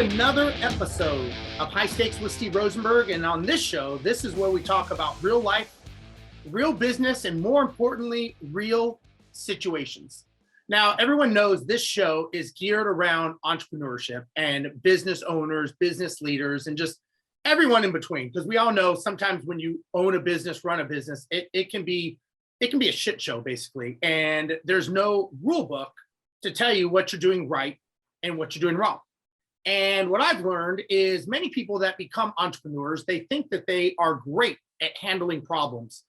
another episode of High Stakes with Steve Rozenberg. And on this show, this is where we talk about real life, real business, and more importantly, real situations. Now, everyone knows this show is geared around entrepreneurship and business owners, business leaders, and just everyone in between. Because we all know sometimes when you own a business, run a business, it can be a shit show, basically. And there's no rule book to tell you what you're doing right and what you're doing wrong. And what I've learned is many people that become entrepreneurs, they think that they are great at handling problems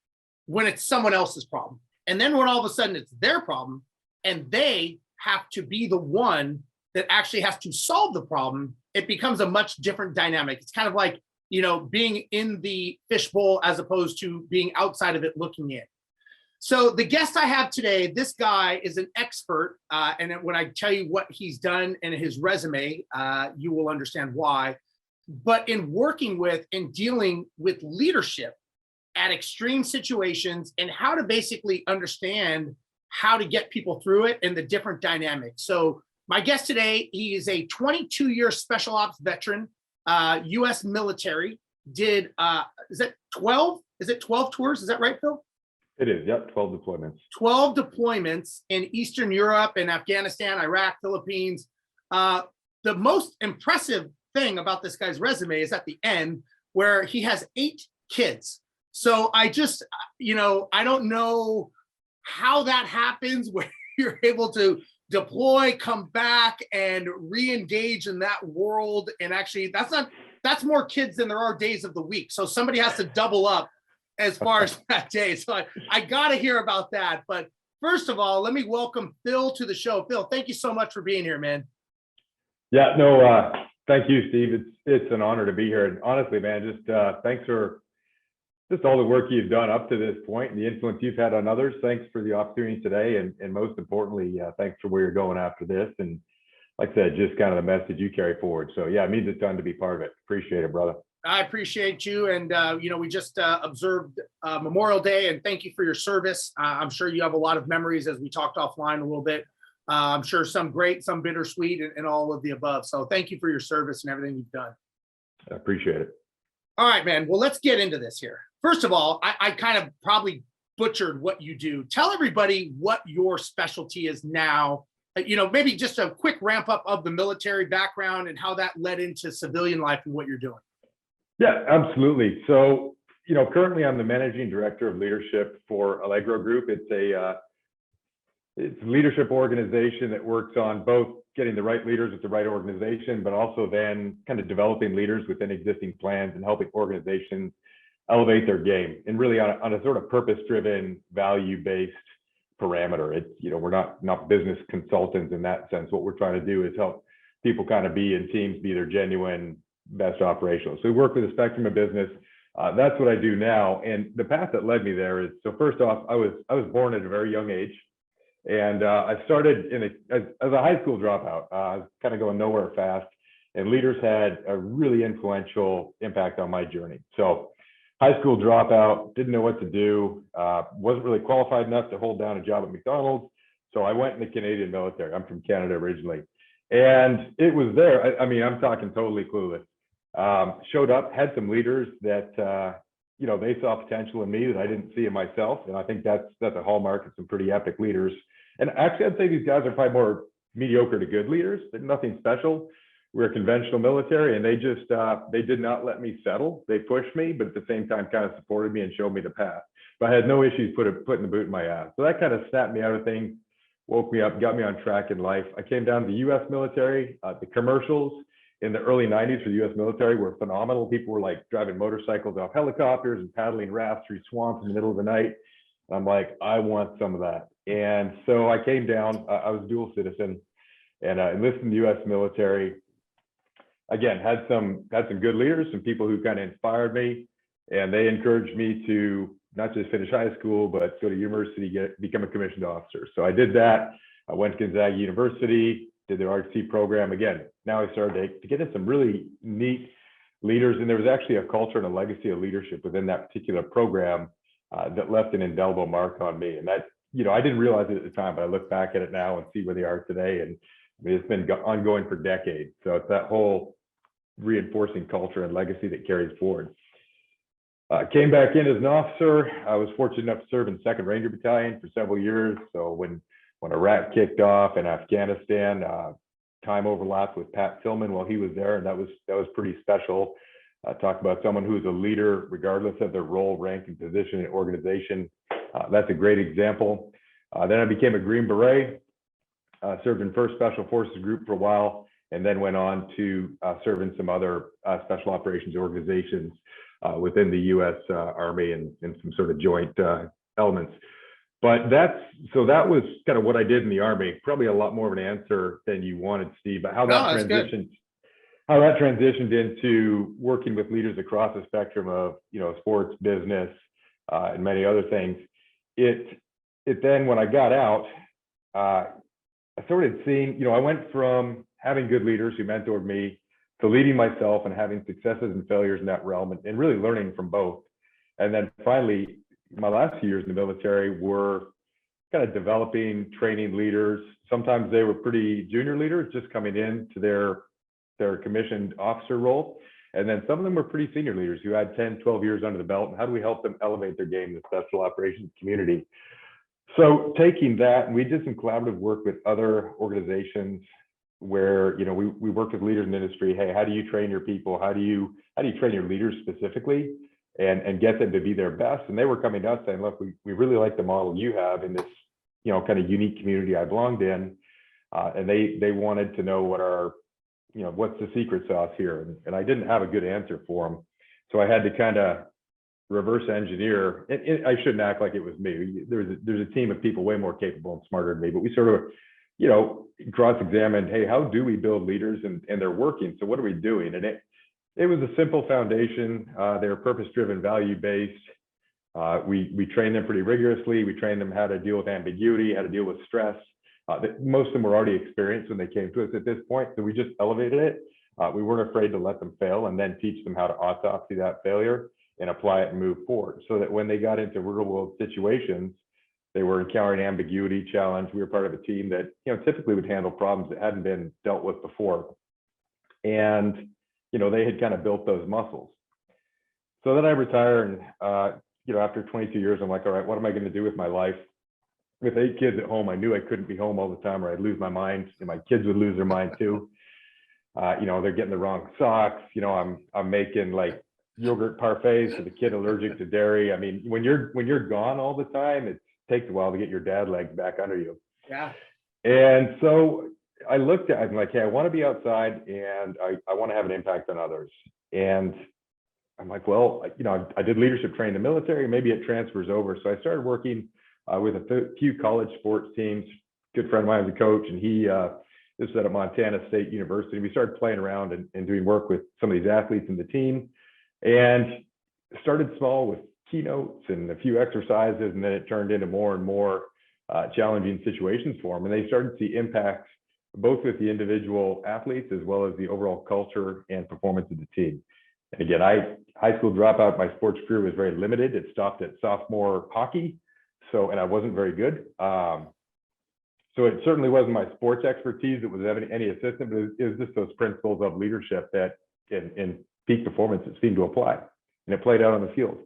when it's someone else's problem. And then when all of a sudden it's their problem and they have to be the one that actually has to solve the problem, it becomes a much different dynamic. It's kind of like, being in the fishbowl as opposed to being outside of it looking in. So the guest I have today, this guy is an expert. And when I tell you what he's done in his resume, you will understand why. But in working with and dealing with leadership at extreme situations and how to basically understand how to get people through it and the different dynamics. So my guest today, he is a 22-year special ops veteran, U.S. military, did, is it 12 tours? Is that right, Phil? It is, yep, 12 deployments. 12 deployments in Eastern Europe and Afghanistan, Iraq, Philippines. The most impressive thing about this guy's resume is at the end where he has 8 kids. So I just, I don't know how that happens where you're able to deploy, come back and re-engage in that world. And actually that's more kids than there are days of the week. So somebody has to double up as far as that day. So I got to hear about that. But first of all, let me welcome Phil to the show. Phil, thank you so much for being here, man. Yeah, no, thank you, Steve. It's an honor to be here. And honestly, man, just thanks for just all the work you've done up to this point and the influence you've had on others. Thanks for the opportunity today. And most importantly, thanks for where you're going after this. And like I said, just kind of the message you carry forward. So yeah, it means a ton to be part of it. Appreciate it, brother. I appreciate you. And, we just observed Memorial Day, and thank you for your service. I'm sure you have a lot of memories as we talked offline a little bit. I'm sure some great, some bittersweet, and all of the above. So thank you for your service and everything you've done. I appreciate it. All right, man. Well, let's get into this here. First of all, I kind of probably butchered what you do. Tell everybody what your specialty is now. Maybe just a quick ramp up of the military background and how that led into civilian life and what you're doing. Yeah, absolutely. So, currently I'm the managing director of leadership for Allegro Group. It's a leadership organization that works on both getting the right leaders with the right organization, but also then kind of developing leaders within existing plans and helping organizations elevate their game and really on a sort of purpose-driven, value-based parameter. It's, we're not business consultants in that sense. What we're trying to do is help people kind of be in teams, be their genuine best operational. So we work with a spectrum of business. That's what I do now. And the path that led me there is, so first off, I was born at a very young age. And I started as a high school dropout. I was kind of going nowhere fast. And leaders had a really influential impact on my journey. So high school dropout, didn't know what to do, wasn't really qualified enough to hold down a job at McDonald's. So I went in the Canadian military. I'm from Canada originally. And it was there. I'm talking totally clueless. Showed up, had some leaders that, they saw potential in me that I didn't see in myself. And I think that's a hallmark of some pretty epic leaders. And actually, I'd say these guys are probably more mediocre to good leaders. They're nothing special. We're a conventional military, and they just, they did not let me settle. They pushed me, but at the same time kind of supported me and showed me the path. But I had no issues putting the boot in my ass. So that kind of snapped me out of things, woke me up, got me on track in life. I came down to the U.S. military. The commercials in the early 90s for the U.S. military were phenomenal. People were like driving motorcycles off helicopters and paddling rafts through swamps in the middle of the night. And I'm like, I want some of that. And so I came down. I was a dual citizen and enlisted in the U.S. military. Again, had some good leaders, some people who kind of inspired me, and they encouraged me to not just finish high school, but go to university, become a commissioned officer. So I did that. I went to Gonzaga University, did the RC program. Again, now I started to get in some really neat leaders, and there was actually a culture and a legacy of leadership within that particular program that left an indelible mark on me. And that, I didn't realize it at the time, but I look back at it now and see where they are today. And it's been ongoing for decades. So it's that whole reinforcing culture and legacy that carries forward. Came back in as an officer. I was fortunate enough to serve in 2nd Ranger Battalion for several years. So when Iraq kicked off in Afghanistan, time overlapped with Pat Tillman while he was there, and that was pretty special. Talk about someone who's a leader regardless of their role, rank, and position in organization. That's a great example. Then I became a Green Beret, served in 1st Special Forces Group for a while, and then went on to serve in some other special operations organizations within the U.S. Army and some sort of joint elements. But that was kind of what I did in the Army. Probably a lot more of an answer than you wanted, Steve. But how that transitioned into working with leaders across the spectrum of sports, business, and many other things. It then, when I got out, I started seeing, I went from having good leaders who mentored me to leading myself and having successes and failures in that realm, and really learning from both. And then finally, my last few years in the military were kind of developing, training leaders. Sometimes they were pretty junior leaders just coming into their commissioned officer role. And then some of them were pretty senior leaders who had 10, 12 years under the belt. And how do we help them elevate their game in the special operations community? So taking that, and we did some collaborative work with other organizations where we worked with leaders in the industry. Hey, how do you train your people? How do you train your leaders specifically and get them to be their best? And they were coming to us saying, look, we really like the model you have in this kind of unique community I belonged in. And they wanted to know what's the secret sauce here? And I didn't have a good answer for them. So I had to kind of reverse engineer. I shouldn't act like it was me. There's a team of people way more capable and smarter than me, but we sort of, cross-examined, hey, how do we build leaders? And they're working. So what are we doing? And it was a simple foundation. They were purpose-driven, value-based. We trained them pretty rigorously. We trained them how to deal with ambiguity, how to deal with stress. Most of them were already experienced when they came to us at this point, so we just elevated it. We weren't afraid to let them fail and then teach them how to autopsy that failure and apply it and move forward, so that when they got into real world situations, they were encountering ambiguity, challenge. We were part of a team that typically would handle problems that hadn't been dealt with before, and they had kind of built those muscles. So then I retired, and after 22 years, I'm like, all right, what am I going to do with my life? With 8 kids at home, I knew I couldn't be home all the time or I'd lose my mind, and my kids would lose their mind too. They're getting the wrong socks. I'm making like yogurt parfaits for the kid allergic to dairy. I mean, when you're gone all the time, it takes a while to get your dad legs back under you. Yeah. And so I'm like, hey, I want to be outside and I want to have an impact on others. And I'm like, well, I did leadership training in the military, maybe it transfers over. So I started working with a few college sports teams. Good friend of mine was a coach, and he this was at Montana State University. We started playing around and doing work with some of these athletes in the team, and started small with keynotes and a few exercises, and then it turned into more and more challenging situations for them. And they started to see impacts both with the individual athletes as well as the overall culture and performance of the team. And again, high school dropout, my sports career was very limited. It stopped at sophomore hockey. And I wasn't very good. So it certainly wasn't my sports expertise that was any assistance, but it was just those principles of leadership that in peak performance it seemed to apply, and it played out on the field.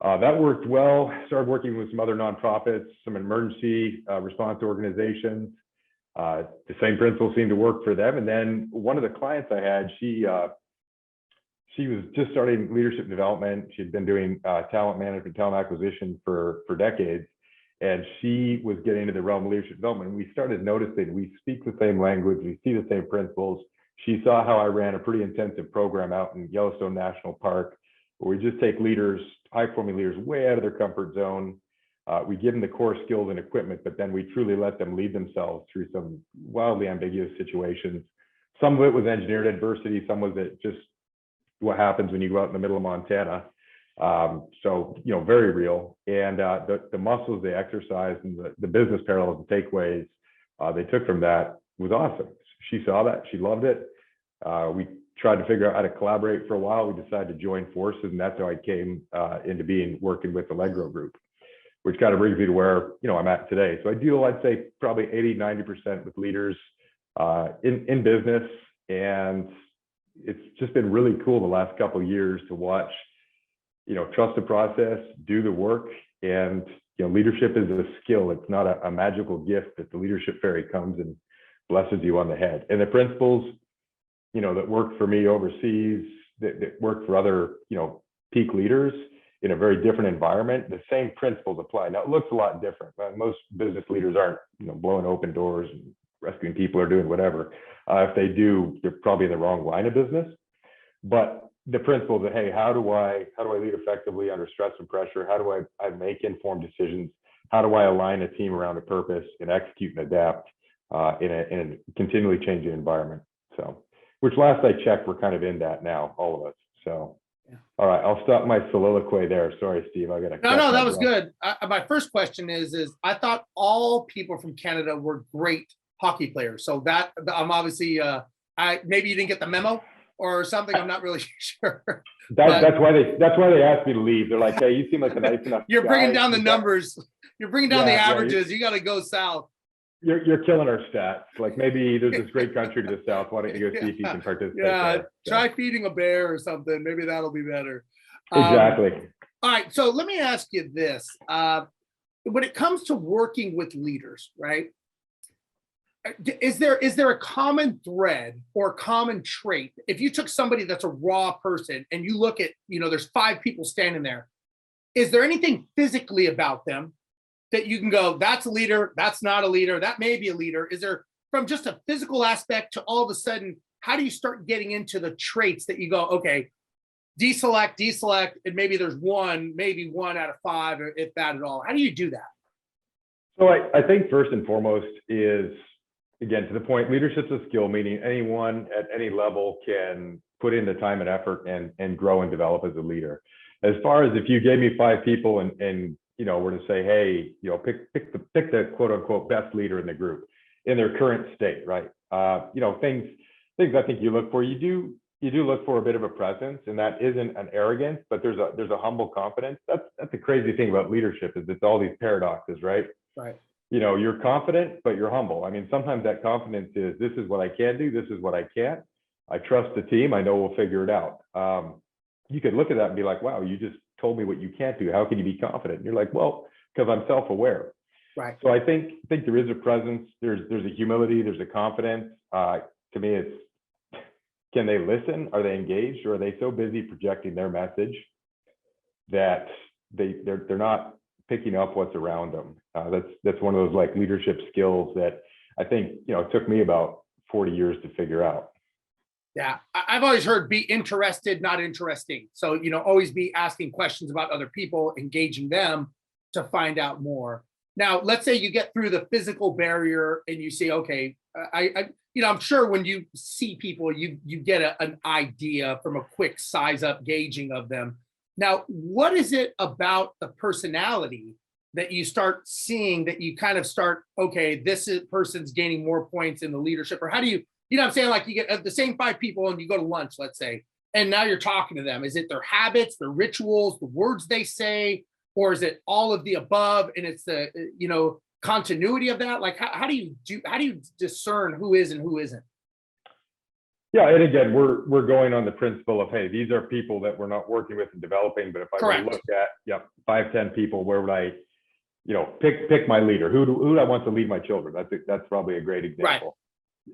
That worked well. Started working with some other nonprofits, some emergency response organizations. The same principles seemed to work for them. And then one of the clients I had, she was just starting leadership development. She'd been doing talent management, talent acquisition for decades. And she was getting into the realm of leadership development. And we started noticing we speak the same language, we see the same principles. She saw how I ran a pretty intensive program out in Yellowstone National Park, where we just take leaders, high-performing leaders, way out of their comfort zone. We give them the core skills and equipment, but then we truly let them lead themselves through some wildly ambiguous situations. Some of it was engineered adversity, some of it just what happens when you go out in the middle of Montana. So, very real. And the muscles they exercised and the business parallels and takeaways they took from that was awesome. She saw that, she loved it. We tried to figure out how to collaborate for a while. We decided to join forces, and that's how I came into working with Allegro Group, which kind of brings me to where I'm at today. So I deal, I'd say, probably 80-90% with leaders in business, and it's just been really cool the last couple of years to watch, trust the process, do the work. And, leadership is a skill. It's not a magical gift that the leadership fairy comes and blesses you on the head. And the principles, that worked for me overseas, that worked for other, peak leaders in a very different environment, the same principles apply. Now, it looks a lot different. Most business leaders aren't, blowing open doors and rescuing people or doing whatever. If they do, they're probably in the wrong line of business. But the principle that, hey, how do I lead effectively under stress and pressure? How do I make informed decisions? How do I align a team around a purpose and execute and adapt in a continually changing environment? So, which last I checked, we're kind of in that now, all of us. So, yeah. All right, I'll stop my soliloquy there. Sorry, Steve, I got to. No, that was good. My first question is I thought all people from Canada were great hockey players. So that I'm obviously, maybe you didn't get the memo or something. I'm not really sure. That's why they asked me to leave. They're like, hey, you seem like a nice enough You're guy. bringing down the numbers. You're bringing down the averages. Yeah, you got to go south. You're killing our stats. Like, maybe there's this great country to the south. Why don't you go see if you can participate? Yeah, there? Try feeding a bear or something. Maybe that'll be better. Exactly. All right. So let me ask you this. When it comes to working with leaders, right? Is there a common thread or common trait? If you took somebody that's a raw person and you look at, there's 5 people standing there, is there anything physically about them that you can go, that's a leader, that's not a leader, that may be a leader? Is there, from just a physical aspect to all of a sudden, how do you start getting into the traits that you go, okay, deselect, and maybe there's maybe 1 out of 5, or if that at all? How do you do that? So I think first and foremost is, again, to the point, leadership's a skill, meaning anyone at any level can put in the time and effort and grow and develop as a leader. As far as if you gave me 5 people and were to say, hey, pick the quote unquote best leader in the group in their current state, right? Things I think you look for, you do look for a bit of a presence, and that isn't an arrogance, but there's a humble confidence. That's the crazy thing about leadership, is it's all these paradoxes, right? Right. You're confident, but you're humble. I mean, sometimes that confidence is, this is what I can do, this is what I can't. I trust the team, I know we'll figure it out. You could look at that and be like, wow, you just told me what you can't do. How can you be confident? And you're like, well, because I'm self-aware. Right. So I think there is a presence, there's a humility, there's a confidence. To me, it's, can they listen? Are they engaged? Or are they so busy projecting their message that they're not picking up what's around them? That's one of those like leadership skills that I think, it took me about 40 years to figure out. Yeah, I've always heard be interested, not interesting. So, always be asking questions about other people, engaging them to find out more. Now, let's say you get through the physical barrier and you see, okay, I'm sure when you see people, you get an idea from a quick size up gauging of them. Now, what is it about the personality that you start seeing that you kind of start, okay, person's gaining more points in the leadership? Or how do you, what I'm saying? Like, you get the same 5 people and you go to lunch, let's say, and now you're talking to them. Is it their habits, their rituals, the words they say, or is it all of the above? And it's the, continuity of that? Like, how do you discern who is and who isn't? Yeah, and again, we're going on the principle of, hey, these are people that we're not working with and developing. But if I were to look at 5, 10 people, where would I, pick my leader? Who do I want to lead my children? That's probably a great example.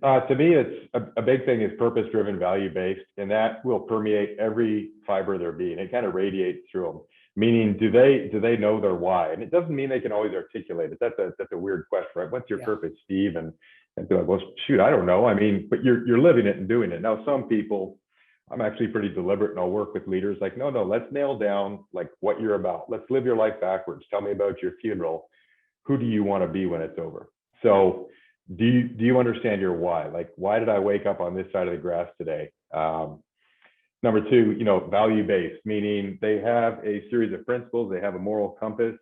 Right. To me, it's a big thing is purpose-driven, value-based, and that will permeate every fiber of their being. It kind of radiates through them. Meaning, do they know their why? And it doesn't mean they can always articulate it. That's a weird question, right? What's your purpose, Steve? And be like, well, shoot, I don't know. I mean, but you're living it and doing it. Now, some people, I'm actually pretty deliberate, and I'll work with leaders like, no, let's nail down like what you're about. Let's live your life backwards. Tell me about your funeral. Who do you want to be when it's over? So do you understand your why? Like, why did I wake up on this side of the grass today? Number 2, value-based, meaning they have a series of principles, they have a moral compass,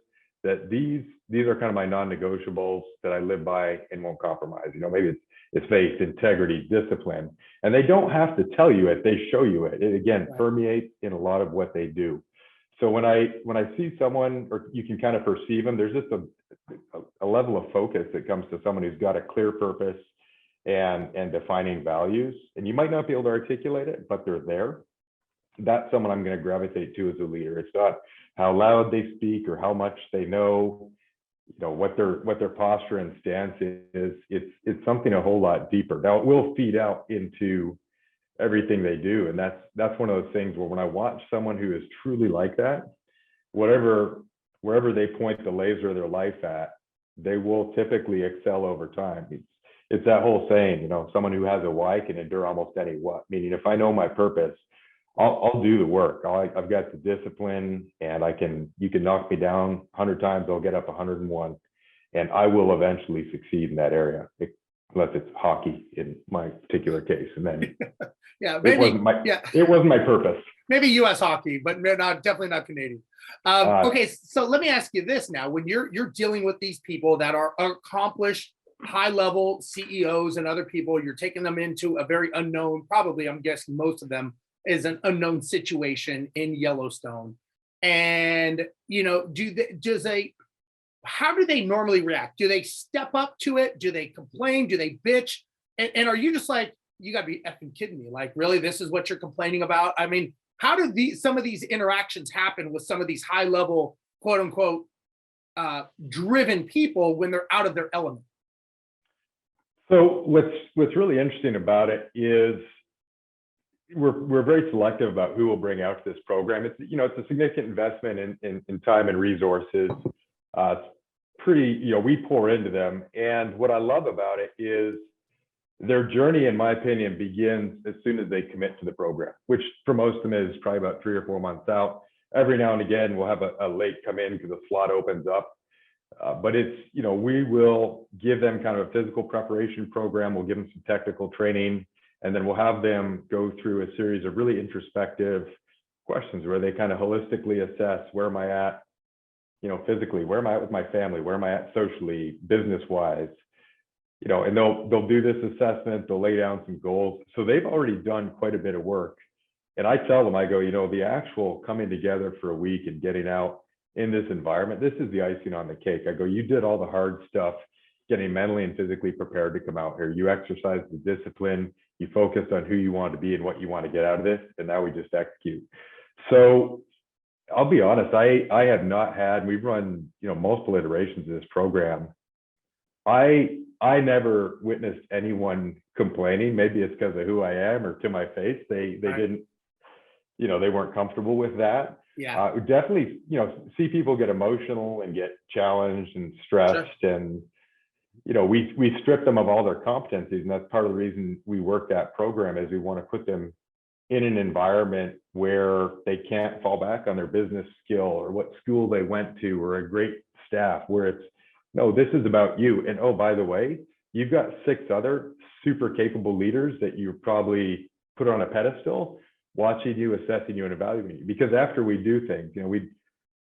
that these are kind of my non-negotiables that I live by and won't compromise. Maybe it's faith, integrity, discipline, and they don't have to tell you it, they show you it. It again permeates in a lot of what they do. So when I see someone, or you can kind of perceive them, there's just a level of focus that comes to someone who's got a clear purpose, and defining values. And you might not be able to articulate it, but they're there. That's someone I'm going to gravitate to as a leader. It's not how loud they speak or how much they know, what their posture and stance is. It's something a whole lot deeper. Now it will feed out into everything they do, and that's one of those things where when I watch someone who is truly like that, wherever they point the laser of their life at, they will typically excel over time. It's that whole saying, someone who has a why can endure almost any what. Meaning, if I know my purpose, I'll do the work. I've got the discipline, and you can knock me down 100 times, I'll get up 101, and I will eventually succeed in that area, unless it's hockey in my particular case. And then yeah, maybe, it wasn't my purpose. Maybe U.S. hockey, but definitely not Canadian. Okay, so let me ask you this now: when you're dealing with these people that are accomplished, high-level CEOs and other people, you're taking them into a very unknown, probably I'm guessing most of them is an unknown situation in Yellowstone. And, how do they normally react? Do they step up to it? Do they complain? Do they bitch? And are you just like, you gotta be effing kidding me? Like, really, this is what you're complaining about? I mean, how do some of these interactions happen with some of these high level, quote unquote, driven people when they're out of their element? So what's really interesting about it is we're very selective about who we'll bring out to this program. It's it's a significant investment in time and resources. It's pretty, we pour into them. And what I love about it is their journey, in my opinion, begins as soon as they commit to the program, which for most of them is probably about 3 or 4 months out. Every now and again, we'll have a late come in because the slot opens up. But it's, we will give them kind of a physical preparation program. We'll give them some technical training, and then we'll have them go through a series of really introspective questions where they kind of holistically assess, where am I at, physically, where am I at with my family, where am I at socially, business-wise, and they'll do this assessment, they'll lay down some goals. So they've already done quite a bit of work. And I tell them, I go, the actual coming together for a week and getting out in this environment, this is the icing on the cake. I go, you did all the hard stuff, getting mentally and physically prepared to come out here. You exercised the discipline, you focused on who you want to be and what you want to get out of this, and now we just execute. So I'll be honest, I have not had, we've run, multiple iterations of this program. I never witnessed anyone complaining. Maybe it's because of who I am or to my face. They didn't, they weren't comfortable with that. Yeah. Definitely, see people get emotional and get challenged and stressed. Sure. And, we strip them of all their competencies. And that's part of the reason we work that program, is we want to put them in an environment where they can't fall back on their business skill or what school they went to or a great staff, where it's, no, this is about you. And oh, by the way, you've got 6 other super capable leaders that you probably put on a pedestal, watching you, assessing you, and evaluating you. Because after we do things, we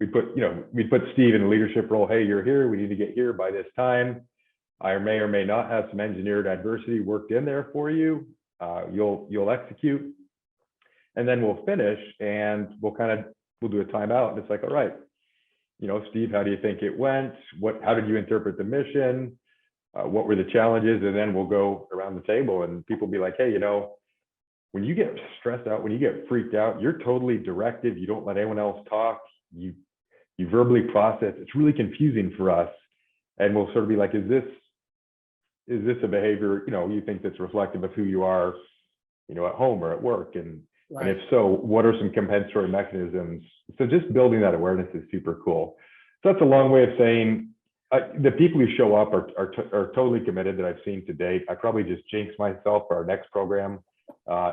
put Steve in a leadership role. Hey, you're here. We need to get here by this time. I may or may not have some engineered adversity worked in there for you. You'll execute, and then we'll finish, and we'll do a timeout. And it's like, all right, Steve, how do you think it went? How did you interpret the mission? What were the challenges? And then we'll go around the table, and people be like, hey, when you get stressed out, when you get freaked out, you're totally directive. You don't let anyone else talk. You verbally process. It's really confusing for us. And we'll sort of be like, is this a behavior, you think that's reflective of who you are, at home or at work? And, right. And if so, what are some compensatory mechanisms? So just building that awareness is super cool. So that's a long way of saying the people who show up are totally committed that I've seen to date. I probably just jinxed myself for our next program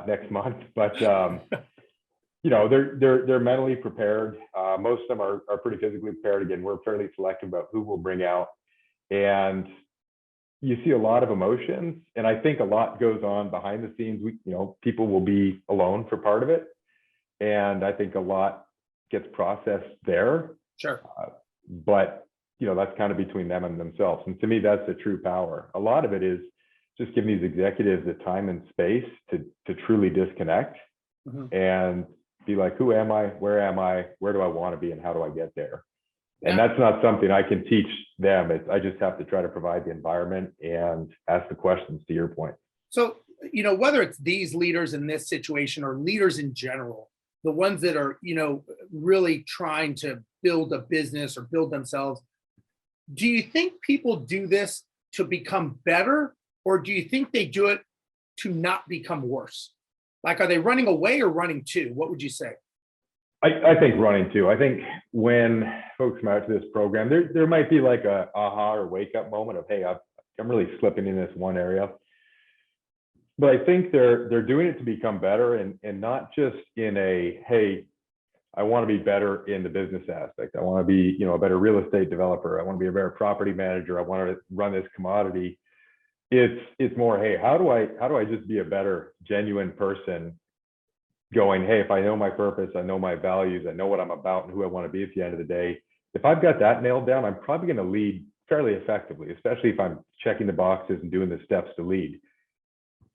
next month, but they're mentally prepared. Most of them are pretty physically prepared. Again, we're fairly selective about who we'll bring out, and you see a lot of emotions, and I think a lot goes on behind the scenes. People will be alone for part of it, and I think a lot gets processed there. Sure. But that's kind of between them and themselves, and to me, that's the true power. A lot of it is just giving these executives the time and space to truly disconnect. Mm-hmm. And be like, who am I? Where am I? Where do I want to be? And how do I get there? And Yeah. that's not something I can teach them. I just have to try to provide the environment and ask the questions, to your point. So, whether it's these leaders in this situation or leaders in general, the ones that are, really trying to build a business or build themselves, do you think people do this to become better, or do you think they do it to not become worse? Like, are they running away or running to? What would you say? I think running too. I think when folks come out to this program, there might be like a aha or wake up moment of, hey, I'm really slipping in this one area. But I think they're doing it to become better, and not just in a, hey, I want to be better in the business aspect. I want to be, a better real estate developer. I want to be a better property manager. I want to run this commodity. It's more, hey, how do I just be a better, genuine person, going, hey, if I know my purpose, I know my values, I know what I'm about and who I want to be at the end of the day. If I've got that nailed down, I'm probably going to lead fairly effectively, especially if I'm checking the boxes and doing the steps to lead.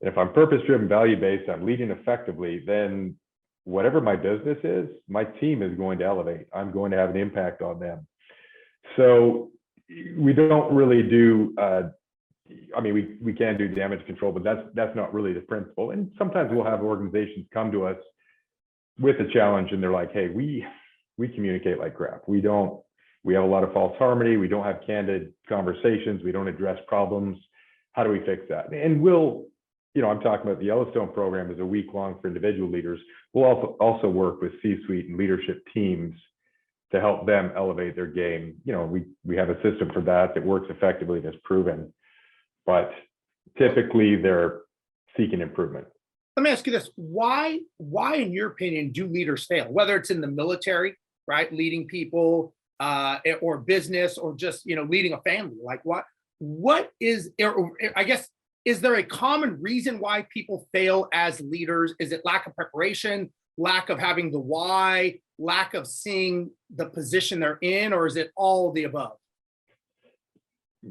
And if I'm purpose-driven, value-based, I'm leading effectively, then whatever my business is, my team is going to elevate. I'm going to have an impact on them. So we don't really do, we can do damage control, but that's not really the principle. And sometimes we'll have organizations come to us with a challenge and they're like, hey, we communicate like crap. We have a lot of false harmony. We don't have candid conversations. We don't address problems. How do we fix that? And I'm talking about the Yellowstone program is a week long for individual leaders. We'll also work with C-suite and leadership teams to help them elevate their game. We have a system for that works effectively and is proven, but typically they're seeking improvement. Let me ask you this. Why, in your opinion, do leaders fail? Whether it's in the military, right? Leading people, or business, or just, leading a family. Like what is, I guess, is there a common reason why people fail as leaders? Is it lack of preparation, lack of having the why, lack of seeing the position they're in, or is it all the above?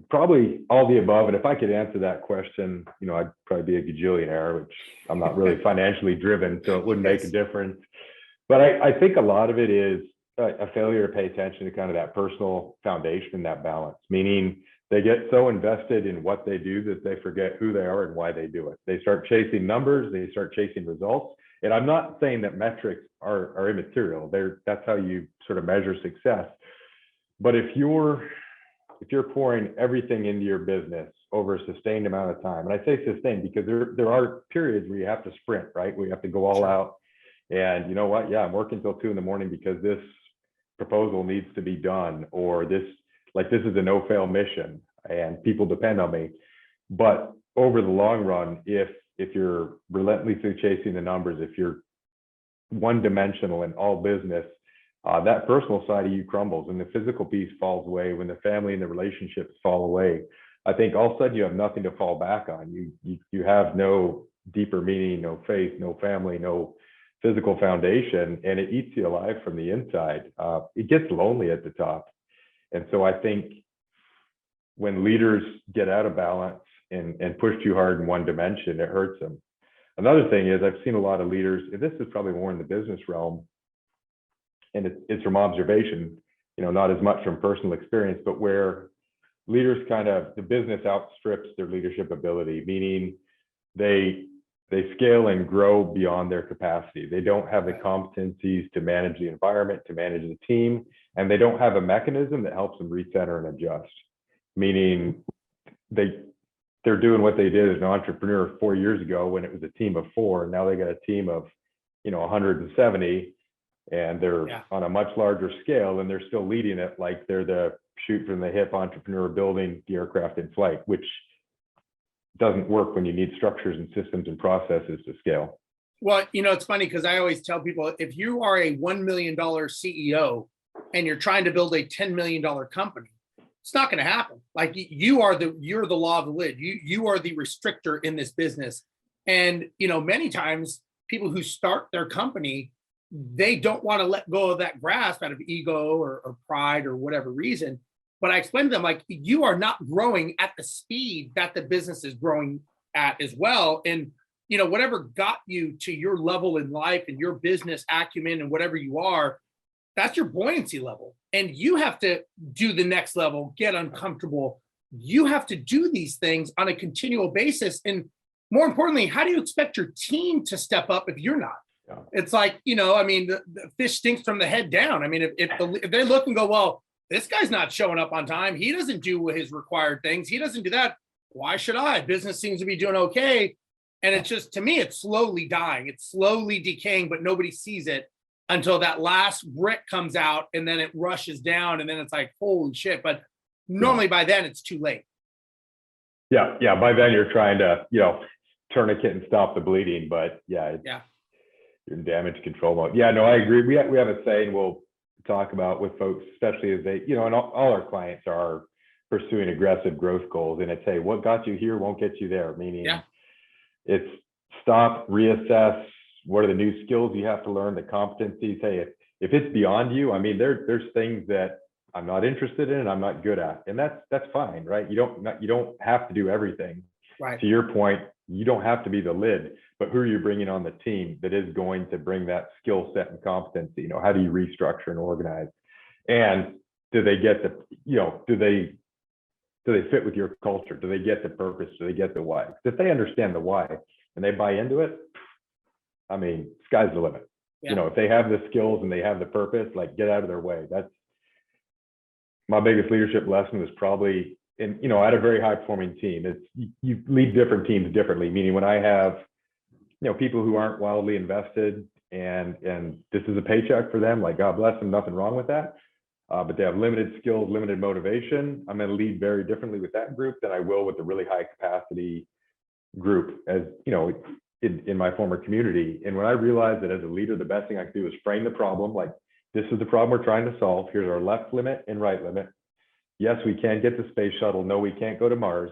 Probably all the above. And if I could answer that question, I'd probably be a gajillionaire, which I'm not really financially driven, so it wouldn't make a difference. But I think a lot of it is a failure to pay attention to kind of that personal foundation and that balance, meaning they get so invested in what they do that they forget who they are and why they do it. They start chasing numbers, they start chasing results. And I'm not saying that metrics are immaterial. That's how you sort of measure success. But if you're pouring everything into your business over a sustained amount of time, and I say sustained because there are periods where you have to sprint, right? Where you have to go all out. And you know what? Yeah, I'm working till 2 a.m. because this proposal needs to be done, or this is a no-fail mission and people depend on me. But over the long run, if you're relentlessly chasing the numbers, if you're one-dimensional in all business, that personal side of you crumbles and the physical piece falls away. When the family and the relationships fall away, I think all of a sudden you have nothing to fall back on. You have no deeper meaning, no faith, no family, no physical foundation, and it eats you alive from the inside. It gets lonely at the top. And so I think when leaders get out of balance and push too hard in one dimension, it hurts them. Another thing is I've seen a lot of leaders, and this is probably more in the business realm, and it's from observation, not as much from personal experience, but where leaders the business outstrips their leadership ability, meaning they scale and grow beyond their capacity. They don't have the competencies to manage the environment, to manage the team, and they don't have a mechanism that helps them recenter and adjust. Meaning they're doing what they did as an entrepreneur 4 years ago when it was a team of 4, and now they got a team of 170, and they're on a much larger scale, and they're still leading it like they're the shoot from the hip entrepreneur building the aircraft in flight, which doesn't work when you need structures and systems and processes to scale. Well, it's funny because I always tell people, if you are a $1 million CEO and you're trying to build a $10 million company, it's not going to happen. Like you're the law of the lid. You are the restrictor in this business. And, many times people who start their company, they don't want to let go of that grasp out of ego or pride or whatever reason. But I explained to them, like, you are not growing at the speed that the business is growing at as well. And, whatever got you to your level in life and your business acumen and whatever you are, That's your buoyancy level. And you have to do the next level, get uncomfortable. You have to do these things on a continual basis. And more importantly, how do you expect your team to step up if you're not? Yeah. It's like, I mean, the fish stinks from the head down. I mean, if they look and go, well, this guy's not showing up on time, he doesn't do his required things, he doesn't do that, why should I? Business seems to be doing okay. And it's just, to me, it's slowly dying. It's slowly decaying, but nobody sees it until that last brick comes out, and then it rushes down, and then it's like, holy shit. But normally by then it's too late. Yeah. By then you're trying to, tourniquet and stop the bleeding, but you're in damage control mode. Yeah, no, I agree. We have a saying we'll talk about with folks, especially as they, and all our clients are pursuing aggressive growth goals. And it's, hey, what got you here won't get you there. Meaning it's stop, reassess, what are the new skills you have to learn, the competencies. Hey, if it's beyond you, I mean, there's things that I'm not interested in and I'm not good at. And that's fine, right? You don't have to do everything. Right. To your point, you don't have to be the lid, but who are you bringing on the team that is going to bring that skill set and competency? How do you restructure and organize? And do they get do they fit with your culture? Do they get the purpose? Do they get the why? If they understand the why and they buy into it, I mean, sky's the limit. Yeah. If they have the skills and they have the purpose, like, get out of their way. That's my biggest leadership lesson, was probably at a very high performing team. It's you lead different teams differently, meaning when I have, people who aren't wildly invested and this is a paycheck for them, like, God bless them, nothing wrong with that. But they have limited skills, limited motivation. I'm going to lead very differently with that group than I will with the really high capacity group, as in my former community. And when I realized that as a leader, the best thing I could do is frame the problem, like, this is the problem we're trying to solve. Here's our left limit and right limit. Yes, we can get the space shuttle. No, we can't go to Mars.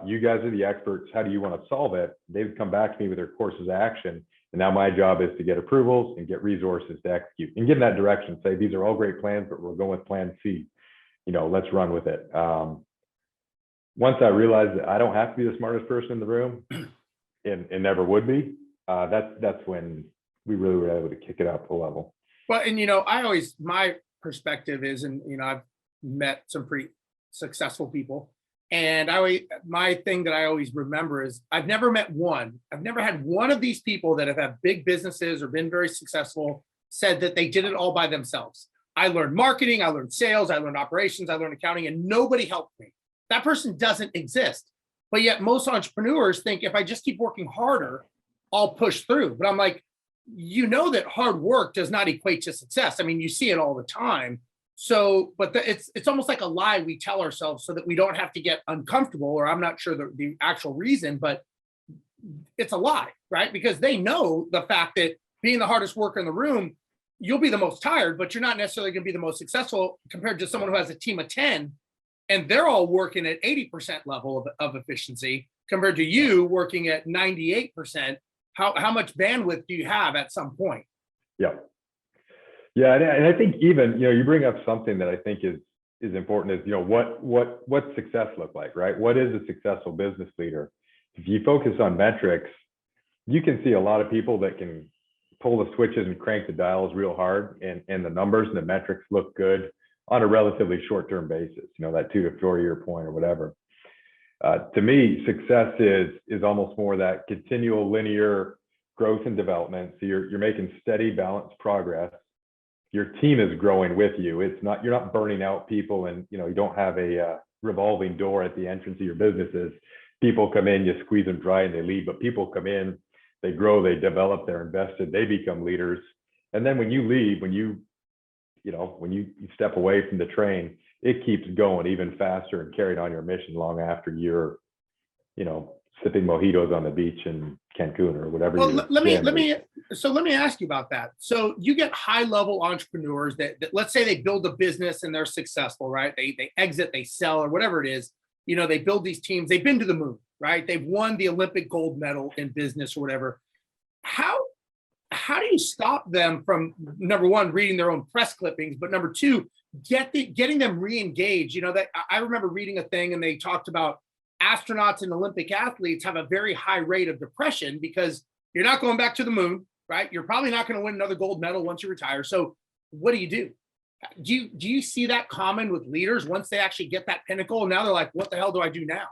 You guys are the experts. How do you want to solve it? They would come back to me with their courses of action. And now my job is to get approvals and get resources to execute and give that direction. Say, these are all great plans, but we're going with plan C. Let's run with it. Once I realized that I don't have to be the smartest person in the room, and never would be, that's when we really were able to kick it up a level. Well, and my perspective is, and I've met some pretty successful people, and my thing that I always remember is I've never had one of these people that have had big businesses or been very successful said that they did it all by themselves. I learned marketing, I learned sales, I learned operations, I learned accounting, and nobody helped me. That person doesn't exist. But yet most entrepreneurs think, if I just keep working harder, I'll push through. But I'm like, that hard work does not equate to success. I mean, you see it all the time. So, but it's almost like a lie we tell ourselves so that we don't have to get uncomfortable, or I'm not sure the actual reason, but it's a lie, right? Because they know the fact that being the hardest worker in the room, you'll be the most tired, but you're not necessarily going to be the most successful compared to someone who has a team of 10 and they're all working at 80% level of efficiency compared to you working at 98%. How much bandwidth do you have at some point? Yeah. Yeah. And I think even, you bring up something that I think is important is, what success look like, right? What is a successful business leader? If you focus on metrics, you can see a lot of people that can pull the switches and crank the dials real hard, and the numbers and the metrics look good on a relatively short-term basis, that 2 to 4 year point or whatever. To me, success is almost more that continual linear growth and development. So you're making steady, balanced progress. Your team is growing with you. You're not burning out people, and you don't have a revolving door at the entrance of your businesses. People come in, you squeeze them dry and they leave, but people come in, they grow, they develop, they're invested, they become leaders. And then when you leave, when you step away from the train, it keeps going even faster and carried on your mission long after you're, sipping mojitos on the beach in Cancun or whatever. Well, let me ask you about that. So you get high level entrepreneurs that let's say they build a business and they're successful, right? They exit, they sell, or whatever it is. They build these teams. They've been to the moon, right? They've won the Olympic gold medal in business or whatever. How do you stop them from, number one, reading their own press clippings, but number two, getting them re-engaged? That I remember reading a thing and they talked about astronauts and Olympic athletes have a very high rate of depression because you're not going back to the moon, right? You're probably not going to win another gold medal once you retire. So what do you do? Do you see that common with leaders once they actually get that pinnacle? And now they're like, what the hell do I do now?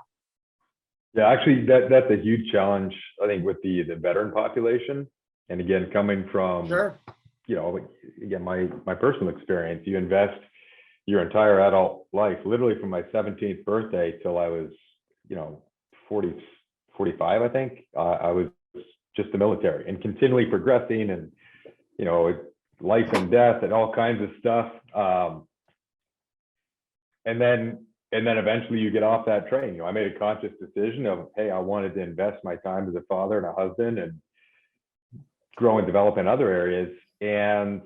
Yeah, actually, that's a huge challenge, I think, with the veteran population. And again, coming from, Sure. again, my personal experience, you invest your entire adult life, literally from my 17th birthday till I was, 40, 45, I think. I was just the military and continually progressing and, life and death and all kinds of stuff. And then eventually you get off that train. I made a conscious decision of, hey, I wanted to invest my time as a father and a husband and grow and develop in other areas. And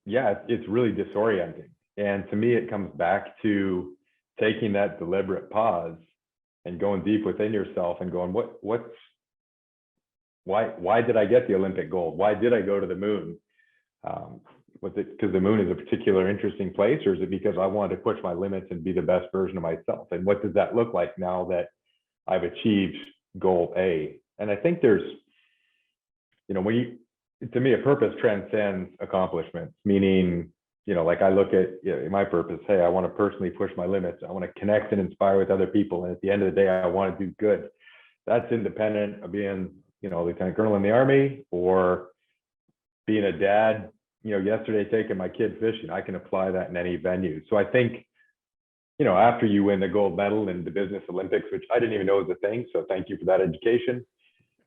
yeah, it's really disorienting. And to me, it comes back to taking that deliberate pause and going deep within yourself and going, why did I get the Olympic gold? Why did I go to the moon? Was it because the moon is a particular interesting place, or is it because I wanted to push my limits and be the best version of myself? And what does that look like now that I've achieved goal A? And I think there's, to me, a purpose transcends accomplishments, meaning, like I look at my purpose, hey, I want to personally push my limits. I want to connect and inspire with other people. And at the end of the day, I want to do good. That's independent of being, lieutenant colonel in the Army or being a dad, yesterday taking my kid fishing. I can apply that in any venue. So I think, after you win the gold medal in the business Olympics, which I didn't even know was a thing, so thank you for that education,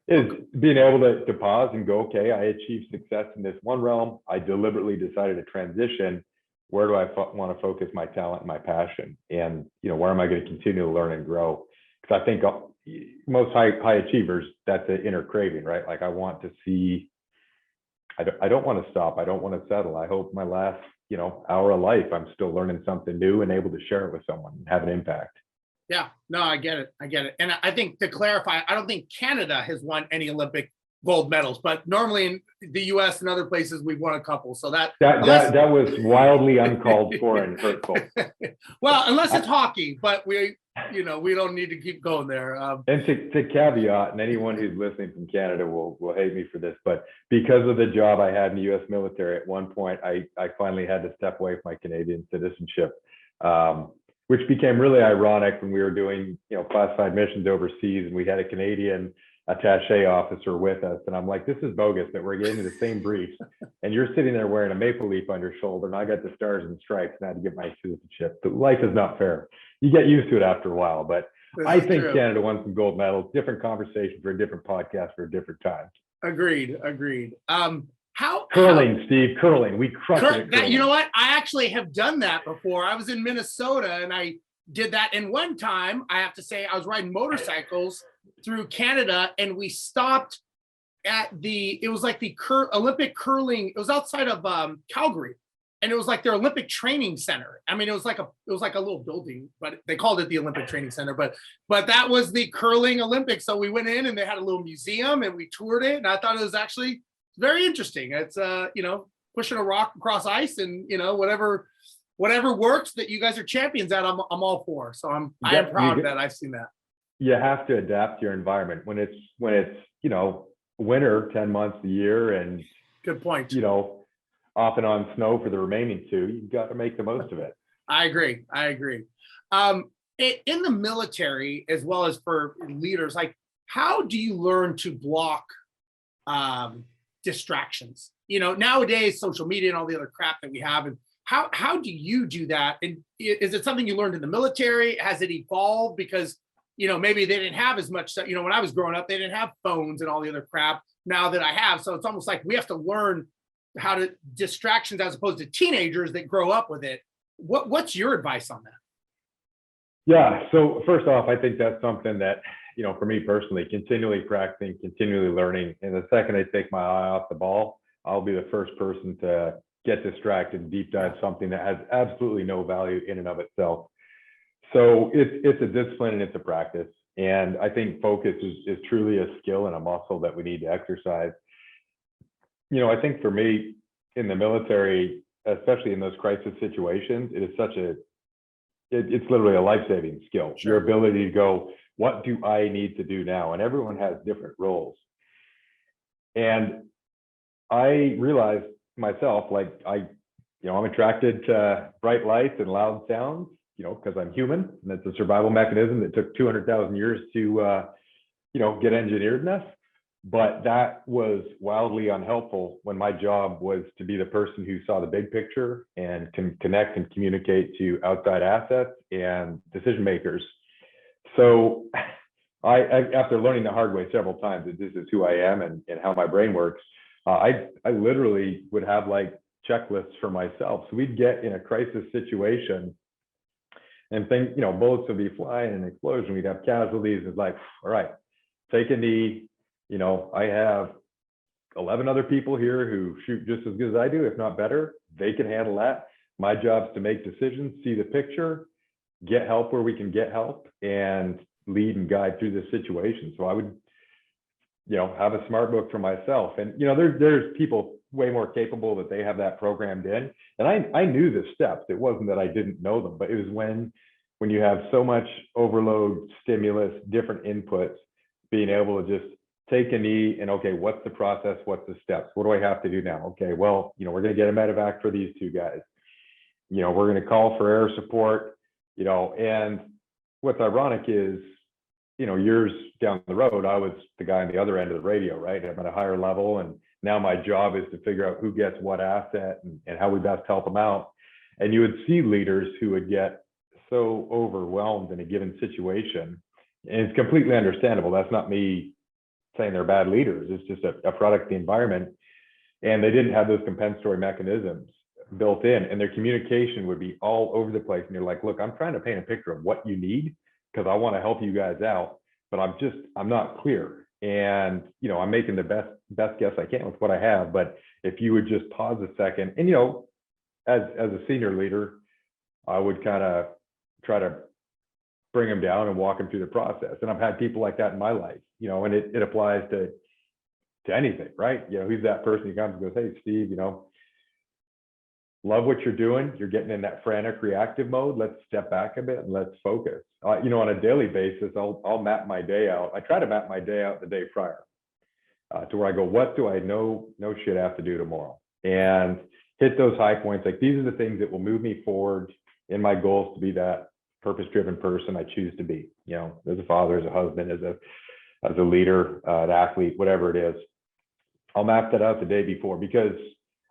is being able to pause and go, okay, I achieved success in this one realm. I deliberately decided to transition. Where do I want to focus my talent and my passion? And, where am I going to continue to learn and grow? Because I think most high achievers, that's an inner craving, right? Like I want to see, I don't want to stop. I don't want to settle. I hope my last, hour of life, I'm still learning something new and able to share it with someone and have an impact. Yeah, no, I get it. And I think to clarify, I don't think Canada has won any Olympic gold medals, but normally in the US and other places, we've won a couple. So that was wildly uncalled for and hurtful. Well, unless it's hockey, but we don't need to keep going there. And to caveat, and anyone who's listening from Canada will hate me for this, but because of the job I had in the US military, at one point, I finally had to step away from my Canadian citizenship, which became really ironic when we were doing, classified missions overseas, and we had a Canadian attaché officer with us. And I'm like, this is bogus that we're getting the same briefs and you're sitting there wearing a maple leaf on your shoulder and I got the stars and stripes and I had to get my citizenship. But life is not fair. You get used to it after a while, but I think true. Canada won some gold medals, different conversation for a different podcast for a different time. Agreed. Steve, curling. We crushed it. That, you know what? I actually have done that before. I was in Minnesota and I did that. And one time, I have to say, I was riding motorcycles through Canada and we stopped at it was like the Olympic curling. It was outside of Calgary. And it was like their Olympic training center. I mean, it was like a little building, but they called it the Olympic Training Center. But that was the curling Olympics. So we went in and they had a little museum and we toured it. And I thought it was actually very interesting. It's pushing a rock across ice and whatever works that you guys are champions at, I'm all for. So I am proud that I've seen that. You have to adapt to your environment when it's winter 10 months a year and good point. Off and on snow for the remaining 2, you've got to make the most of it. I agree. In the military, as well as for leaders, like how do you learn to block distractions? Nowadays, social media and all the other crap that we have, and how do you do that? And is it something you learned in the military? Has it evolved? Because maybe they didn't have as much. When I was growing up, they didn't have phones and all the other crap. Now that I have, so it's almost like we have to learn how to distractions as opposed to teenagers that grow up with it. What's your advice on that? Yeah. So first off, I think that's something that, for me personally, continually practicing, continually learning. And the second I take my eye off the ball, I'll be the first person to get distracted and deep dive something that has absolutely no value in and of itself. So it's a discipline and it's a practice. And I think focus is truly a skill and a muscle that we need to exercise. I think for me in the military, especially in those crisis situations, it's literally a life-saving skill. Sure. Your ability to go, what do I need to do now? And everyone has different roles. And I realized myself, like I I'm attracted to bright lights and loud sounds, because I'm human, and that's a survival mechanism that took 200,000 years to, get engineered in us. But that was wildly unhelpful when my job was to be the person who saw the big picture and can connect and communicate to outside assets and decision makers. So I after learning the hard way several times that this is who I am and how my brain works, I literally would have like checklists for myself. So we'd get in a crisis situation and think, bullets would be flying and an explosion. We'd have casualties. It's like, all right, take a knee. I have 11 other people here who shoot just as good as I do, if not better. They can handle that. My job is to make decisions, see the picture, get help where we can get help, and lead and guide through this situation. So I would, have a smart book for myself. And, there's people way more capable that they have that programmed in. And I knew the steps. It wasn't that I didn't know them, but it was when you have so much overload, stimulus, different inputs, being able to just take a knee and, okay, what's the process? What's the steps? What do I have to do now? Okay, well, we're going to get a medevac for these two guys. We're going to call for air support, and what's ironic is, years down the road, I was the guy on the other end of the radio, right? I'm at a higher level, and now my job is to figure out who gets what asset and how we best help them out. And you would see leaders who would get so overwhelmed in a given situation, and it's completely understandable. That's not me saying they're bad leaders. It's just a product of the environment. And they didn't have those compensatory mechanisms built in, and their communication would be all over the place. And you're like, look, I'm trying to paint a picture of what you need because I want to help you guys out, but I'm not clear. And, I'm making the best guess I can with what I have. But if you would just pause a second, and, as a senior leader, I would kind of try to bring them down and walk them through the process. And I've had people like that in my life, and it applies to anything, right? Who's that person who comes and goes, hey, Steve, love what you're doing. You're getting in that frantic reactive mode. Let's step back a bit and let's focus. On a daily basis, I'll map my day out. I try to map my day out the day prior to where I go, what do I no shit have to do tomorrow? And hit those high points. Like, these are the things that will move me forward in my goals to be that purpose-driven person I choose to be, as a father, as a husband, as a leader, an athlete, whatever it is. I'll map that out the day before, because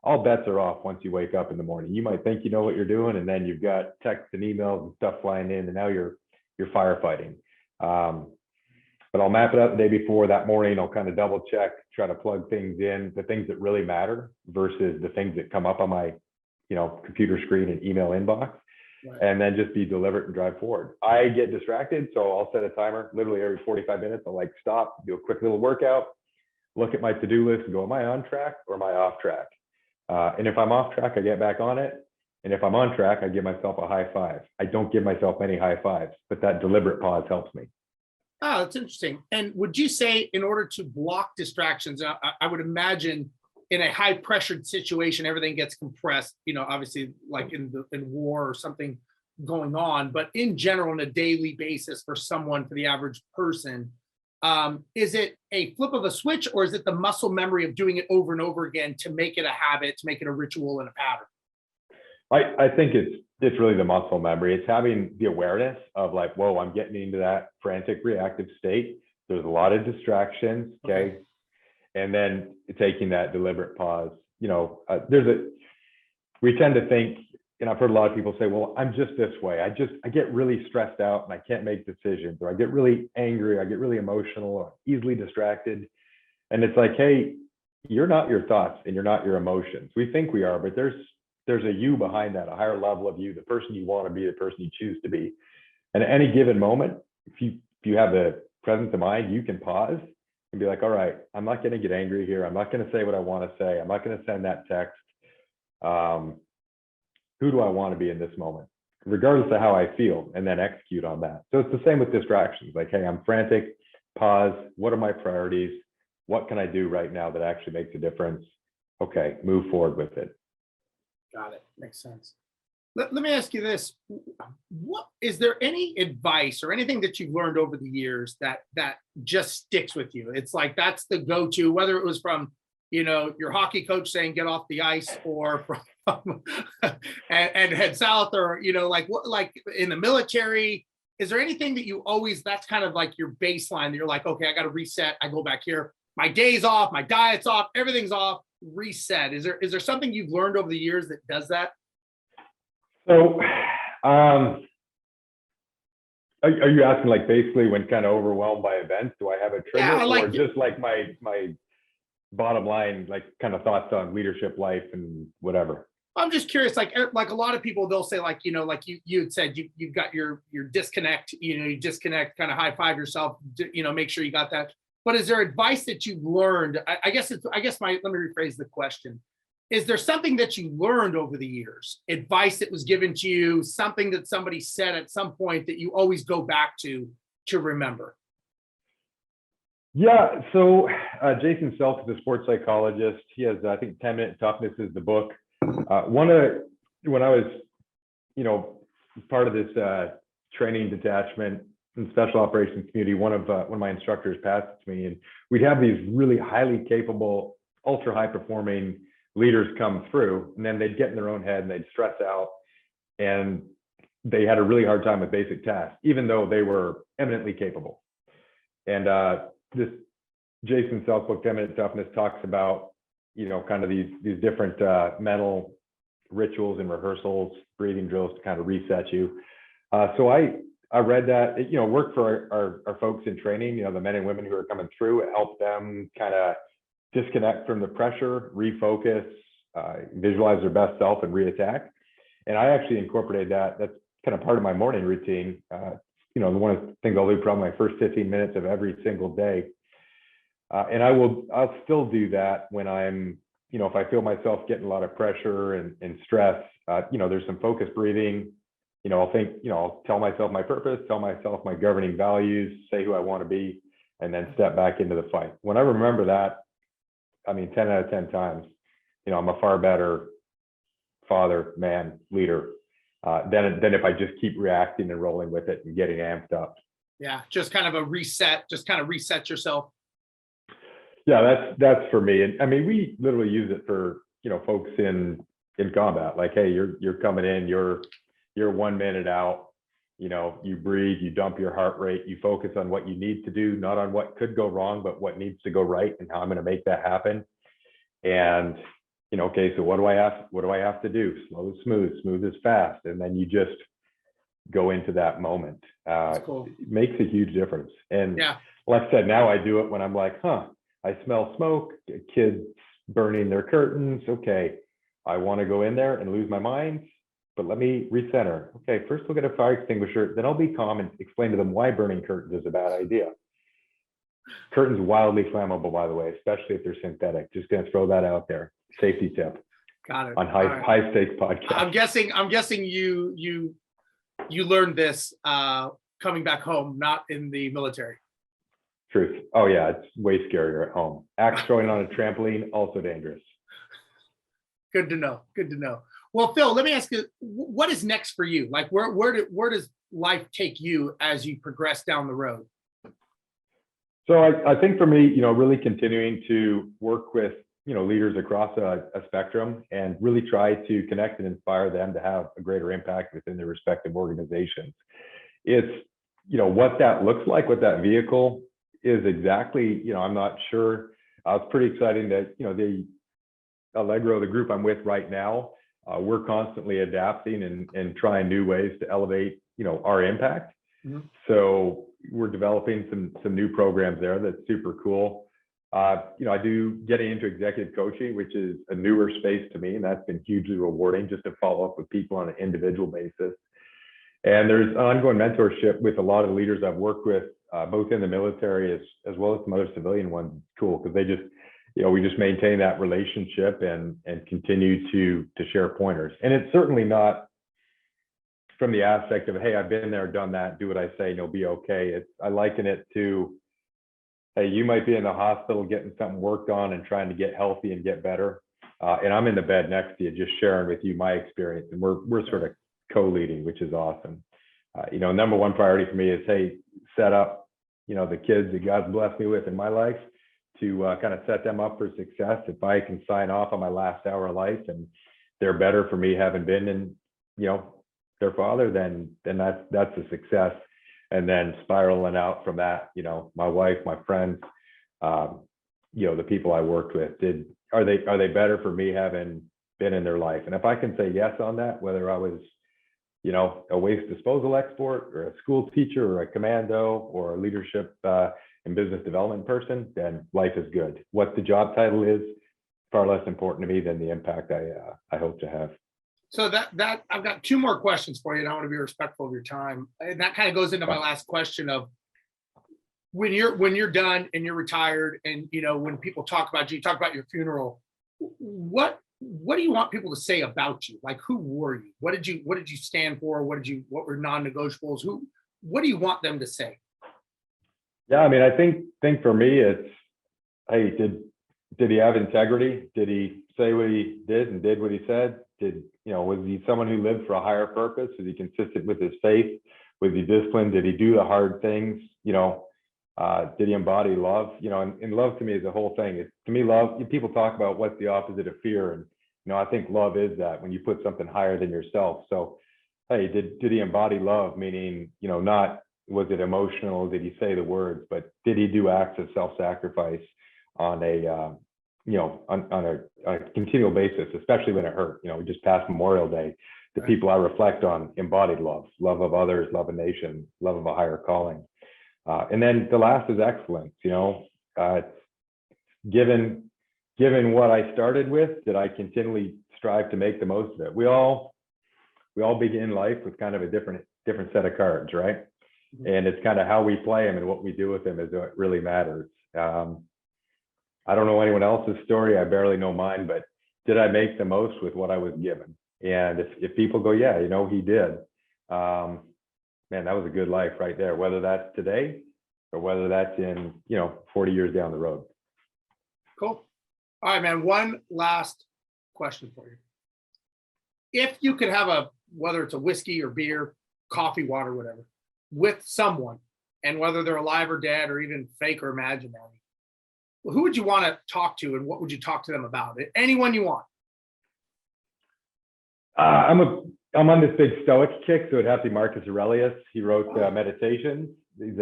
all bets are off once you wake up in the morning. You might think you know what you're doing, and then you've got texts and emails and stuff flying in, and now you're firefighting. But I'll map it out the day before. That morning, I'll kind of double check, try to plug things in, the things that really matter versus the things that come up on my, computer screen and email inbox. Right. And then just be deliberate and drive forward. I get distracted, so I'll set a timer. Literally every 45 minutes, I'll stop, do a quick little workout, look at my to-do list and go, am I on track or am I off track? And if I'm off track, I get back on it. And if I'm on track, I give myself a high five. I don't give myself many high fives, but that deliberate pause helps me. Oh, that's interesting. And would you say, in order to block distractions, I would imagine in a high pressured situation, everything gets compressed, obviously like in war or something going on, but in general, on a daily basis for the average person, is it a flip of a switch, or is it the muscle memory of doing it over and over again to make it a habit, to make it a ritual and a pattern? I think it's really the muscle memory. It's having the awareness of like, whoa, I'm getting into that frantic reactive state. There's a lot of distractions. Okay. And then taking that deliberate pause. We tend to think, and I've heard a lot of people say, well, I'm just this way. I get really stressed out and I can't make decisions, or I get really angry, I get really emotional, or easily distracted. And it's like, hey, you're not your thoughts and you're not your emotions. We think we are, but there's a you behind that, a higher level of you, the person you want to be, the person you choose to be. And at any given moment, if you have the presence of mind, you can pause and be like, all right, I'm not going to get angry here. I'm not going to say what I want to say. I'm not going to send that text. Who do I want to be in this moment, regardless of how I feel, and then execute on that. So it's the same with distractions. Like, hey, I'm frantic, pause. What are my priorities? What can I do right now that actually makes a difference? Okay, move forward with it. Got it. Makes sense. Let me ask you this. Is there any advice or anything that you've learned over the years that just sticks with you? It's like, that's the go-to, whether it was from, your hockey coach saying, get off the ice, or and head south, or like what, like in the military, is there anything that you always, that's kind of like your baseline that you're like, okay, I got to reset, I go back here, my day's off, my diet's off, everything's off, reset? Is there something you've learned over the years that does that? So, are you asking like basically when kind of overwhelmed by events, do I have a trigger, Yeah, like, or just like my bottom line, like kind of thoughts on leadership, life, and whatever? I'm just curious, like a lot of people, they'll say, like, like you had said, you've got your disconnect, you disconnect, kind of high five yourself, make sure you got that. But is there advice that you've learned? I guess let me rephrase the question. Is there something that you learned over the years, advice that was given to you, something that somebody said at some point that you always go back to remember? Yeah. So Jason Self is a sports psychologist. He has, I think, 10-Minute Toughness is the book. When I was, part of this training detachment and special operations community, one of my instructors passed it to me, and we'd have these really highly capable, ultra high performing leaders come through, and then they'd get in their own head and they'd stress out, and they had a really hard time with basic tasks, even though they were eminently capable. And this Jason Self book, 10-Minute Toughness, talks about, kind of these different mental rituals and rehearsals, breathing drills to kind of reset you. So I read that, it, worked for our folks in training, the men and women who are coming through. It helped them kind of disconnect from the pressure, refocus, visualize their best self, and reattack. And I actually incorporated that. That's kind of part of my morning routine. One of the things I'll do probably my first 15 minutes of every single day. And I'll still do that when I'm, if I feel myself getting a lot of pressure and stress, there's some focused breathing. I'll tell myself my purpose, tell myself my governing values, say who I want to be, and then step back into the fight. When I remember that, 10 out of 10 times, I'm a far better father, man, leader than if I just keep reacting and rolling with it and getting amped up. Yeah, just kind of a reset, just kind of reset yourself. Yeah, that's for me. And we literally use it for, folks in combat. Like, hey, you're coming in, you're 1 minute out, you breathe, you dump your heart rate, you focus on what you need to do, not on what could go wrong, but what needs to go right and how I'm going to make that happen. And, okay, so what do I have to do? Slow is smooth is fast. And then you just go into that moment. That's cool. It makes a huge difference. And yeah, like I said, now I do it when I'm like, I smell smoke, kids burning their curtains. Okay, I want to go in there and lose my mind, but let me recenter. Okay, first we'll get a fire extinguisher, then I'll be calm and explain to them why burning curtains is a bad idea. Curtains wildly flammable, by the way, especially if they're synthetic. Just gonna throw that out there. Safety tip. Got it. On high stakes podcast. I'm guessing you learned this coming back home, not in the military. Truth. Oh yeah, it's way scarier at home. Axe throwing on a trampoline, also dangerous. Good to know. Good to know. Well, Phil, let me ask you, what is next for you? Like, where does life take you as you progress down the road? So I think for me, really continuing to work with, leaders across a spectrum and really try to connect and inspire them to have a greater impact within their respective organizations. It's, what that looks like, what that vehicle is exactly, I'm not sure. It's pretty exciting that, the Allegro, the group I'm with right now, we're constantly adapting and trying new ways to elevate, our impact. Mm-hmm. So we're developing some new programs there. That's super cool. I do getting into executive coaching, which is a newer space to me, and that's been hugely rewarding just to follow up with people on an individual basis. And there's ongoing mentorship with a lot of leaders I've worked with, both in the military as well as some other civilian ones. Cool, because they just, we just maintain that relationship and continue to share pointers. And it's certainly not from the aspect of, hey, I've been there, done that, do what I say, and you'll be okay. I liken it to, hey, you might be in the hospital getting something worked on and trying to get healthy and get better. And I'm in the bed next to you, just sharing with you my experience. And we're sort of co-leading, which is awesome. Number one priority for me is, hey, set up, the kids that God's blessed me with in my life to kind of set them up for success. If I can sign off on my last hour of life and they're better for me having been in, their father, then that's a success. And then spiraling out from that, my wife, my friends, the people I worked with, are they better for me having been in their life? And if I can say yes on that, whether I was, a waste disposal expert or a school teacher or a commando or a leadership and business development person, then life is good. What the job title is far less important to me than the impact I hope to have. So that I've got two more questions for you, and I want to be respectful of your time. And that kind of goes into my last question of when you're done and you're retired, and when people talk about you talk about your funeral. What do you want people to say about you? Like, who were you? What did you stand for? What were non-negotiables? What do you want them to say? Yeah, I mean, I think for me, it's, hey, did he have integrity? Did he say what he did and did what he said? Was he someone who lived for a higher purpose? Was he consistent with his faith? Was he disciplined? Did he do the hard things? Did he embody love? And love to me is the whole thing. To me, love, people talk about what's the opposite of fear. And, I think love is that, when you put something higher than yourself. So, hey, did he embody love? Meaning, not, was it emotional? Did he say the words? But did he do acts of self-sacrifice on a, on a continual basis, especially when it hurt? We just passed Memorial Day. The people I reflect on embodied love of others, love of nation, love of a higher calling. And then the last is excellence. Given what I started with, did I continually strive to make the most of it? We all begin life with kind of a different set of cards, right? And it's kind of how we play them and what we do with them is what really matters. I don't know anyone else's story. I barely know mine, but did I make the most with what I was given? And if people go, yeah, he did, man, that was a good life right there, whether that's today or whether that's in, 40 years down the road. Cool. All right, man. One last question for you. If you could have whether it's a whiskey or beer, coffee, water, whatever, with someone, and whether they're alive or dead or even fake or imaginary, who would you want to talk to, and what would you talk to them about? Anyone you want. I'm on this big Stoic kick, so it'd have to be Marcus Aurelius. He wrote Meditations. He's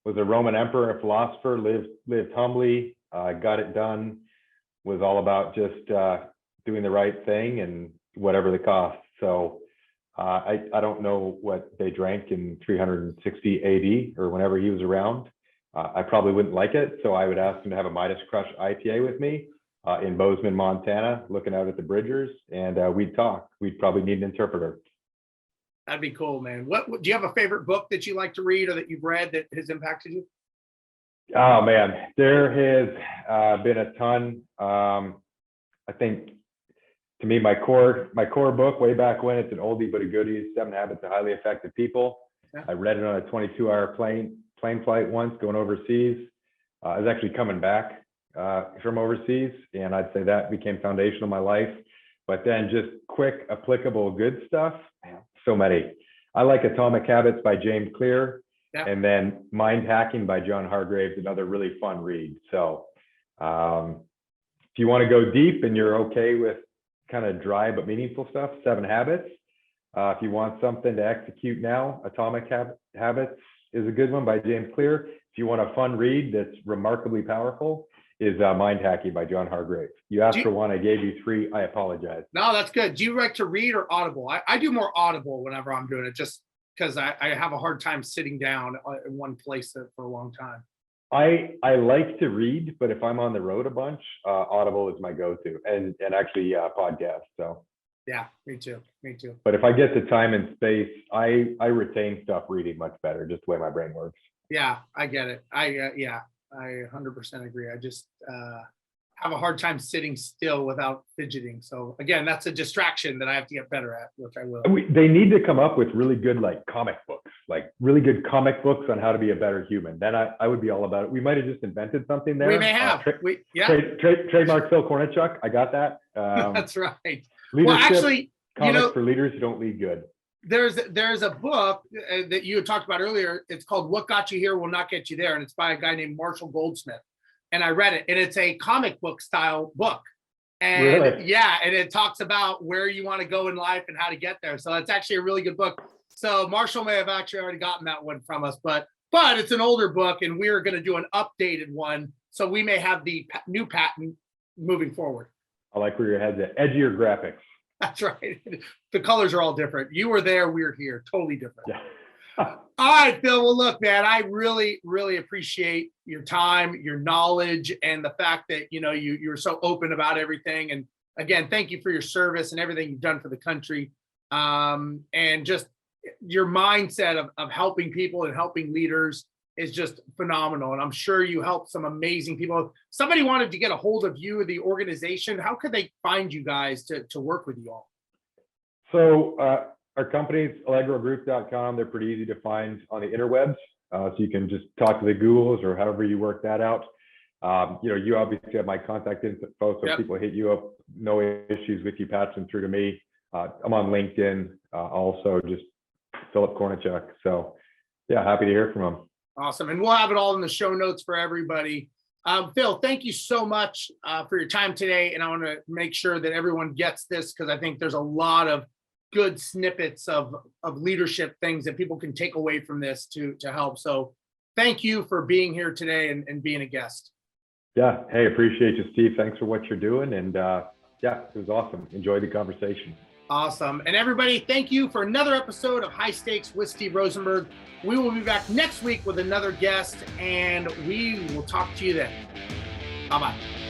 was a Roman emperor and philosopher. Lived humbly, got it done. Was all about just doing the right thing and whatever the cost. So I don't know what they drank in 360 AD or whenever he was around. I probably wouldn't like it, so I would ask him to have a Midas Crush IPA with me in Bozeman, Montana, looking out at the Bridgers, and we'd talk. We'd probably need an interpreter. That'd be cool, man. What do you have a favorite book that you like to read or that you've read that has impacted you? Oh man, there has been a ton. I think to me, my core book way back when, it's an oldie but a goodie, 7 Habits of Highly Effective People. Yeah. I read it on a 22-hour plane flight once going overseas. I was actually coming back from overseas, and I'd say that became foundational in my life. But then just quick, applicable, good stuff, man, so many. I like Atomic Habits by James Clear, yeah. And then Mind Hacking by John Hargraves, another really fun read. So if you want to go deep and you're okay with kind of dry but meaningful stuff, 7 Habits. If you want something to execute now, Atomic Habits is a good one by James Clear. If you want a fun read that's remarkably powerful, is Mind Hacking by John Hargraves. You asked for one, I gave you 3. I apologize. No, that's good. Do you like to read or Audible? I do more Audible whenever I'm doing it, just because I have a hard time sitting down in one place for a long time. I like to read, but if I'm on the road a bunch, Audible is my go-to, and actually podcast. So yeah, me too. But if I get the time and space, I retain stuff reading much better, just the way my brain works. Yeah, I get it. I 100% agree. I just have a hard time sitting still without fidgeting. So again, that's a distraction that I have to get better at, which I will. They need to come up with really good comic books, really good comic books on how to be a better human. Then I would be all about it. We might have just invented something there. We may have. Trademark Phil Kornachuk. I got that. That's right. Well, actually, comics for leaders who don't lead good. There's a book that you had talked about earlier. It's called What Got You Here Will Not Get You There. And it's by a guy named Marshall Goldsmith. And I read it, and it's a comic book style book. And Really? yeah, and it talks about where you want to go in life and how to get there. So it's actually a really good book. So Marshall may have actually already gotten that one from us, but it's an older book, and we're going to do an updated one. So we may have the new patent moving forward. I like where your head's at. Edgier graphics. That's right. The colors are all different. You were there, we're here. Totally different. Yeah. All right, Phil. Well, look, man, I really, really appreciate your time, your knowledge, and the fact that, you're so open about everything. And again, thank you for your service and everything you've done for the country. And just your mindset of helping people and helping leaders is just phenomenal. And I'm sure you helped some amazing people. If somebody wanted to get a hold of you or the organization, how could they find you guys to work with you all? So our company's allegrogroup.com. They're pretty easy to find on the interwebs. So you can just talk to the Googles or however you work that out. You obviously have my contact info, so if people hit you up, no issues with you patching through to me. I'm on LinkedIn, also just Philip Kornachuk. So yeah, happy to hear from them. Awesome. And we'll have it all in the show notes for everybody. Phil, thank you so much for your time today. And I want to make sure that everyone gets this, because I think there's a lot of good snippets of leadership things that people can take away from this to help. So thank you for being here today and being a guest. Yeah. Hey, appreciate you, Steve. Thanks for what you're doing. And yeah, it was awesome. Enjoyed the conversation. Awesome. And everybody, thank you for another episode of High Stakes with Steve Rozenberg. We will be back next week with another guest, and we will talk to you then. Bye-bye.